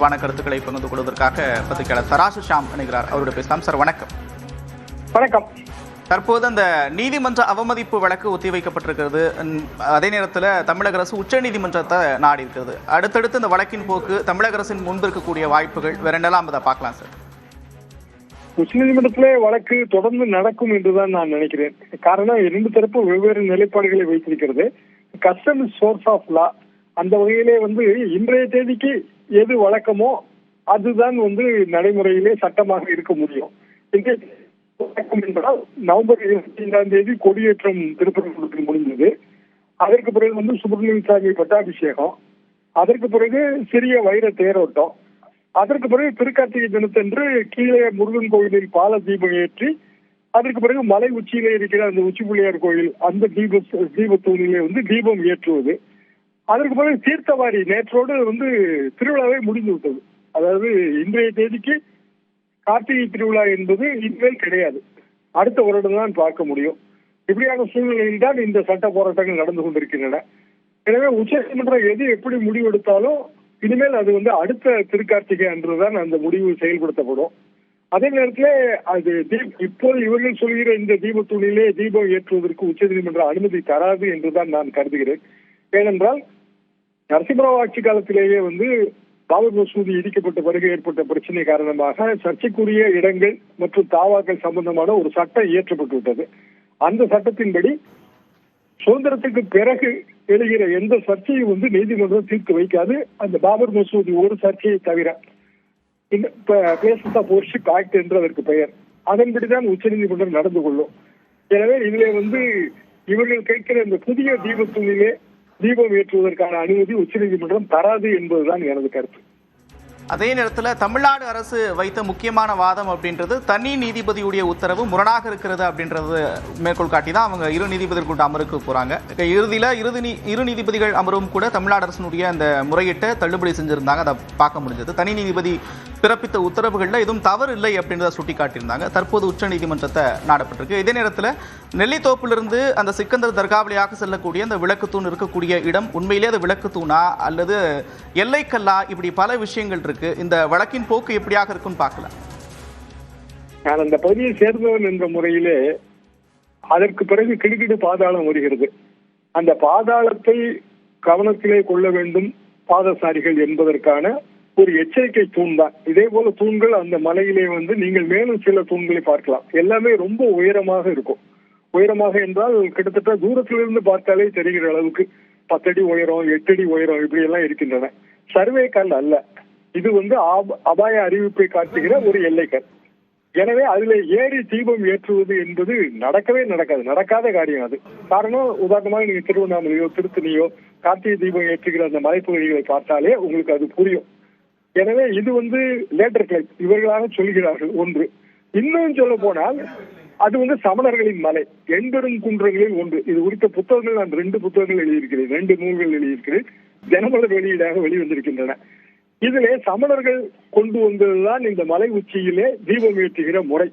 தொடர்பான கருத்துக்களை பகிர்ந்து கொள்வதற்காக பத்திரிகையாளர் தராசு ஷாம் இணைகிறார். அவருடைய பேசலாம். சார் வணக்கம். வணக்கம். தற்போது அந்த நீதிமன்ற அவமதிப்பு வழக்கு ஒத்திவைக்கப்பட்டிருக்கிறது. அதே நேரத்தில் தமிழக அரசு உச்ச நீதிமன்றத்தை நாடி இருக்கிறது. அடுத்தடுத்து இந்த வழக்கின் போக்கு தமிழக அரசின் முன்பு இருக்கக்கூடிய வாய்ப்புகள் வேற என்னெல்லாம் அதை பார்க்கலாம் சார்? உச்சநீதிமன்றத்திலே வழக்கு தொடர்ந்து நடக்கும் என்றுதான் நான் நினைக்கிறேன். காரணம், இரண்டு தரப்பு வெவ்வேறு நிலைப்பாடுகளை வைத்திருக்கிறது. கஸ்டம் சோர்ஸ் ஆஃப் லா அந்த வகையிலே இன்றைய தேதிக்கு எது வழக்கமோ அதுதான் நடைமுறையிலே சட்டமாக இருக்க முடியும். வழக்கம் என்றால் நவம்பர் 25ஆம் தேதி கொடியேற்றம் திருப்பரங்குன்றத்தில் முடிந்தது. அதற்கு பிறகு சுப்பிரமணிய சாமி பட்டாபிஷேகம், அதற்கு பிறகு சிறிய வைர தேரோட்டம், அதற்கு பிறகு திருக்கார்த்திகை தினத்தன்று கீழே முருகன் கோயிலில் பால தீபம் ஏற்றி, அதற்கு பிறகு மலை உச்சியிலே இருக்கிற அந்த உச்சி பிள்ளையார் கோயில் அந்த தீபத்தூணிலே தீபம் ஏற்றுவது, அதற்கு பிறகு தீர்த்தவாரி நேற்றோடு திருவிழாவே முடிந்து விட்டது. அதாவது இன்றைய தேதிக்கு கார்த்திகை திருவிழா என்பது இனிமேல் கிடையாது, அடுத்த வருடம் தான் பார்க்க முடியும். இப்படியான சூழ்நிலையில் தான் இந்த சட்ட போராட்டங்கள் நடந்து கொண்டிருக்கின்றன. எனவே உச்சநீதிமன்றம் எது எப்படி முடிவெடுத்தாலும் இனிமேல் அது அடுத்த திருக்கார்த்திகை அன்றுதான் அந்த முடிவு செயல்படுத்தப்படும். அதே நேரத்தில் அது இப்போது இவர்கள் சொல்கிற இந்த தீபத்தூணிலே தீபம் ஏற்றுவதற்கு உச்சநீதிமன்றம் அனுமதி தராது என்றுதான் நான் கருதுகிறேன். ஏனென்றால் நரசிம்மராவ் ஆட்சி காலத்திலேயே பாபர் மசூதி இடிக்கப்பட்ட பிறகு ஏற்பட்ட பிரச்சனை காரணமாக சர்ச்சைக்குரிய இடங்கள் மற்றும் தாவாக்கள் சம்பந்தமான ஒரு சட்டம் இயற்றப்பட்டு விட்டது. அந்த சட்டத்தின்படி சுதந்திரத்துக்கு பிறகு எழுகிற எந்த சர்ச்சையும் நீதிமன்றம் தீர்த்து வைக்காது. அந்த பாபர் மசூதி ஒரு சர்ச்சையை தவிர பிளேசஸ் ஆஃப் வொர்ஷிப் ஆக்ட் என்று அதற்கு பெயர். அதன்படிதான் உச்சநீதிமன்றம் நடந்து கொள்ளும். எனவே இதிலே இவர்கள் கேட்கிற இந்த புதிய தீபத்தூணிலே தீபம் ஏற்றுவதற்கான அனுமதி உச்சநீதிமன்றம் தராது என்பதுதான் எனது கருத்து. அதே நேரத்தில் தமிழ்நாடு அரசு வைத்த முக்கியமான வாதம் அப்படின்றது தனி நீதிபதியுடைய உத்தரவு முரணாக இருக்கிறது அப்படின்றது மேற்கோள் காட்டி தான் அவங்க இரு நீதிபதிகள் கூட்ட அமர்வுக்கு போறாங்க. இறுதியில் இரு நீதிபதிகள் அமர்வும் கூட தமிழ்நாடு அரசினுடைய அந்த முறையீட்டை தள்ளுபடி செஞ்சிருந்தாங்க. அதை பார்க்க முடிஞ்சது. தனி நீதிபதி பிறப்பித்த உத்தரவுகளில் எதுவும் தவறு இல்லை அப்படின்றத சுட்டி காட்டியிருந்தாங்க. தற்போது உச்ச நீதிமன்றத்தை நாடப்பட்டிருக்கு. இதே நேரத்தில் நெல்லித்தோப்பிலிருந்து அந்த சிக்கந்தர் தர்காவளியாக செல்லக்கூடிய அந்த விளக்குத்தூண் இருக்கக்கூடிய இடம் உண்மையிலே அது விளக்குத்தூணா அல்லது எல்லைக்கல்லா, இப்படி பல விஷயங்கள் இருக்கு. இந்த வழக்கின் போக்கு எப்படியாக இருக்குன்னு பார்க்கலாம். நான் அந்த பகுதியை சேர்ந்தவன் என்ற முறையிலே அதற்கு பிறகு கிடுகிடு பாதாளம் வருகிறது. அந்த பாதாளத்தை கவனத்திலே கொள்ள வேண்டும் பாதசாரிகள் என்பதற்கான ஒரு எச்சரிக்கை தூண் தான். இதே போல தூண்கள் அந்த மலையிலே நீங்கள் மேலும் சில தூண்களை பார்க்கலாம். எல்லாமே ரொம்ப உயரமாக இருக்கும். உயரமாக என்றால் கிட்டத்தட்ட தூரத்திலிருந்து பார்த்தாலே தெரிகிற அளவுக்கு 10 அடி உயரம், 8 அடி உயரம் இப்படி எல்லாம் இருக்கின்றன. சர்வே கல் அல்ல, இது அபாய அறிவிப்பை காட்டுகிற ஒரு எல்லைக்கல். எனவே அதுல ஏறி தீபம் ஏற்றுவது என்பது நடக்கவே நடக்காது, நடக்காத காரியம் அது. காரணம், உதாரணமாக நீங்க திருவண்ணாமலையோ திருத்தணியோ கார்த்திகை தீபம் ஏற்றுகிற அந்த மலைப்பகுதிகளை பார்த்தாலே உங்களுக்கு அது புரியும். எனவே இது லேட்டர் கிளைம் இவர்களாக சொல்கிறார்கள். ஒன்று இன்னும் சொல்ல போனால் அது சமணர்களின் மலை, எண்பெரும் குன்றங்களில் ஒன்று. இது குறித்த புத்தகங்கள் நான் 2 புத்தகங்கள் எழுதியிருக்கிறேன், 2 நூல்கள் எழுதியிருக்கிறேன், தினமலர் வெளியீடாக வெளிவந்திருக்கின்றன. இதிலே சமணர்கள் கொண்டு வந்ததுதான் இந்த மலை உச்சியிலே தீபம் ஏற்றுகிற முறை.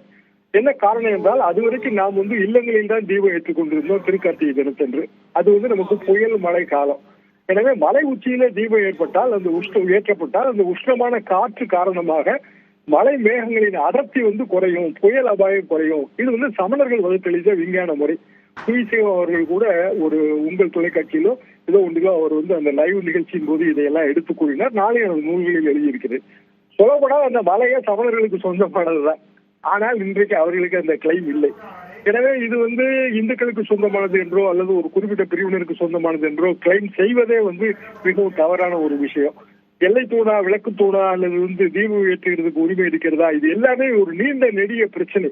என்ன காரணம் என்றால், அதுவரைக்கும் நாம் இல்லங்களில் தான் தீபம் ஏற்றுக் கொண்டிருந்தோம் திருக்கார்த்திகை தினத்தன்று. அது நமக்கு புயல் மழை காலம். எனவே மலை உச்சியிலே தீபம் ஏற்பட்டால் ஏற்றப்பட்டால் அந்த உஷ்ணமான காற்று காரணமாக மலை மேகங்களின் அடர்த்தி குறையும், புயல் அபாயம் குறையும். இது சமணர்கள் வகுத்தளித்த விஞ்ஞான முறை. புவிசேவம் அவர்கள் கூட ஒரு உங்கள் தொலைக்காட்சியிலோ ஏதோ ஒன்றிலோ அவர் அந்த லைவ் நிகழ்ச்சியின் போது இதையெல்லாம் எடுத்து கூறினார். நாளை அந்த நூல்களில் எழுதியிருக்கிறது. சொல்லப்படாத அந்த மலையை சமணர்களுக்கு சொந்தமானதுதான். ஆனால் இன்றைக்கு அவர்களுக்கு அந்த கிளைம் இல்லை. எனவே இது இந்துக்களுக்கு சொந்தமானது என்றோ அல்லது ஒரு குறிப்பிட்ட பிரிவினருக்கு சொந்தமானது என்றோ கிளைம் செய்வதே மிகவும் தவறான ஒரு விஷயம். எல்லை தூணா, விளக்கு தூணா, அல்லது தீபம் ஏற்றுகிறதுக்கு உரிமை இருக்கிறதா, இது எல்லாமே ஒரு நீண்ட நெடிய பிரச்சனை.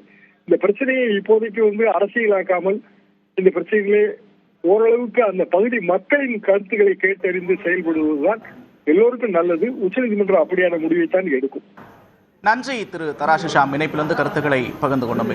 இந்த பிரச்சனையை இப்போதைக்கு அரசியலாக்காமல் இந்த பிரச்சனைகளே ஓரளவுக்கு அந்த பகுதி மக்களின் கருத்துக்களை கேட்டறிந்து செயல்படுவதுதான் எல்லோருக்கும் நல்லது. உச்சநீதிமன்றம் அப்படியான முடிவை தான் எடுக்கும். நன்றி திரு தராசு ஷாம், இணைப்பிலிருந்து கருத்துக்களை பகிர்ந்து கொண்டோம்.